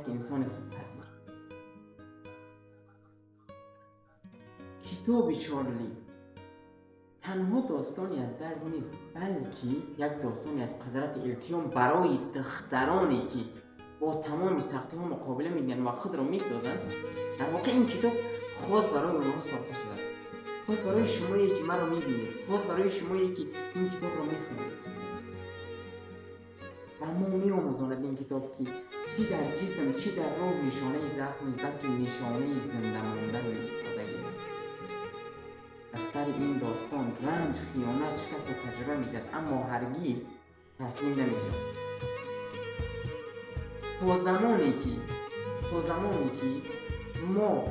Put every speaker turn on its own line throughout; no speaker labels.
یک انسان خودپذیر. کتاب چارلی تنها داستانی از درد نیست، بلکه یک داستانی از قدرت التیام برای دخترانی که با تمام سختی ها مقابله میگن و خود را میسازند. در واقع این کتاب خاص برای اونها ساخته شده، خاص برای شمایی که مرا میبینید، خاص برای شمایی که این کتاب را میخونید. و ما می‌آموزاند این کتاب که چی در جسم چی در روح نشانه زخم نیست، بلکه نشانه زنده ماندن و ایستادگی است. دختر این داستان رنج، خیانت، شکست را تجربه می‌کند، اما هرگز تسلیم نمی‌شود. تا زمانی که ما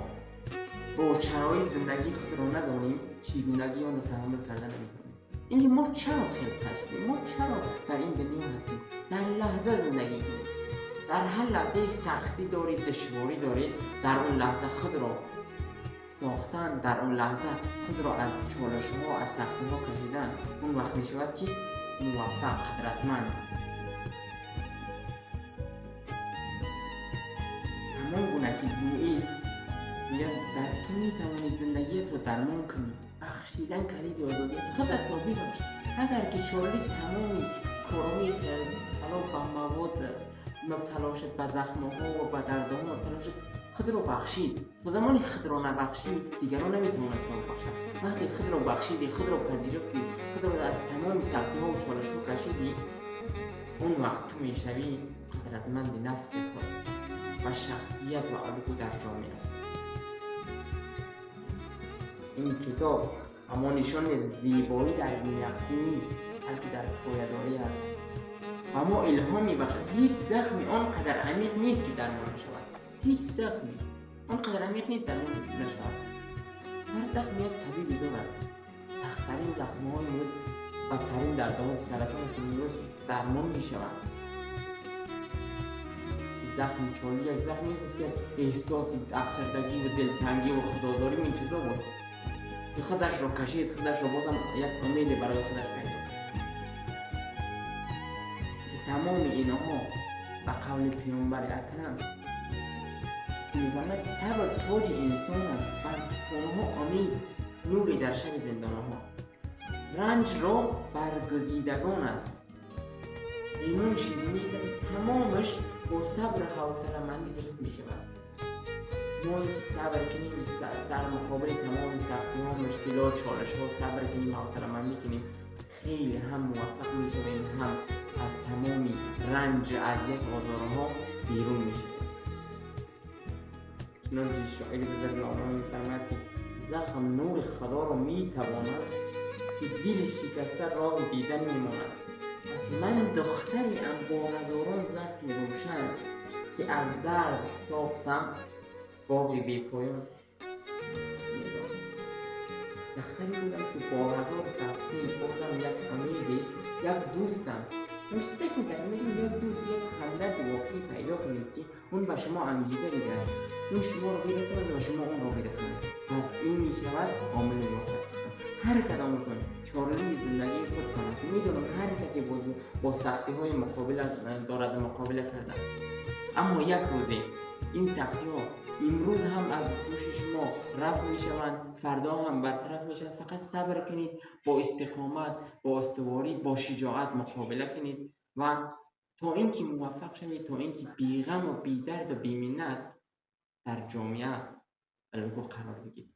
با شرایط زندگی خود را ندانیم، چگونگی آن را تحمل کردن نمی‌توانیم. اینکه ما چرا خلق شدیم، ما چرا در این دنیا هستیم، در لحظه زندگی کنید. در هر لحظه سختی دارید، دشواری دارید، در اون لحظه خود را ساختن، در اون لحظه خود را از چالش ها، از سختی ها کشیدن، اون وقت می شود که موفق، قدرتمند. همان گونه که لوئیس میگه در تو می توانی زندگیت رو درمان کنی، بخشیدن کلید آزادی است. خود از تو ببخش. اگر که چارلی تمام کارهای طلا به مواد مبتلا شد، به زخم‌ها و به دردها مبتلا شد، خود را بخشید. تا زمانی خود را نبخشید دیگران نمیتوانند تو را ببخشند. وقتی خود را بخشیدی، خود را پذیرفتی، خود را از تمام سختی‌ها و چالش‌ها کشیدی، اون وقت تو میشوی قدرتمند نفس خود و شخصیت و الگو در جامعه. این کتاب اما نشان زیبایی در بی‌نقصی نیست، بلکه در پایداری است. اما الهام می‌بخشد. هیچ زخمی آنقدر عمیق نیست که درمان نشود. هیچ زخمی آنقدر عمیق نیست درمان نشود. هر زخم یک طبیبی دارد. سخت‌ترین زخم‌های امروز، بدترین دردهای سرطان امروز درمان می‌شوند. زخم چارلی یک زخمی بود که احساس افسردگی و دلتنگی و خداداری این چیزا بود که خودش را کشید، خودش را بازم یک امید برای خودش پیدا کرد. که تمام اینها به قول پیامبر اکرم می‌فرماید صبر تاج انسان است، بر طوفان‌ها امید نوری در شب زندان‌ها. رنج را برگزیدگان است، ایمان شیرینی است، تمامش با صبر و حوصله‌مندی درست می‌شود. ما اینکه صبر کنیم در مقابل تمام سختی‌ها، مشکلات، چالش‌ها صبر کنیم، حوصله‌مندی کنیم، خیلی هم موفق می‌شویم، هم از تمامی رنج، اذیت، آزارها بیرون می‌شویم. چنانچه شاعر بزرگ آنها می‌فرماید که زخم نور خدا را می‌تواند که دل شکسته راه دیدن می‌ماند. پس من دختری ام با هزاران زخم روشن که از درد ساختم باغی بی پایان. دختری بودم که با هزار سختی بازم یک امیدی، یک دوستم. همیشه فکر می‌کردم یک دوست، یک همدرد واقعی پیدا کنید که اون به شما انگیزه می‌دهد، اون شما رو برساند و شما اون رو برساند. پس این می‌شود عامل موفقیت. هر کدامتون چارلی زندگی خود کنید. میدونم هر کسی با سختی‌های دارد مقابله کردن، اما یک روزی این سختی‌ها امروز هم از گوش شما رفع می‌شوند، فردا هم برطرف می‌شوند. فقط صبر کنید، با استقامت، با استواری، با شجاعت مقابله کنید و تا اینکه موفق شوید، تا اینکه بی غم و بی درد و بی منت در جامعه الگو قرار بگیرید.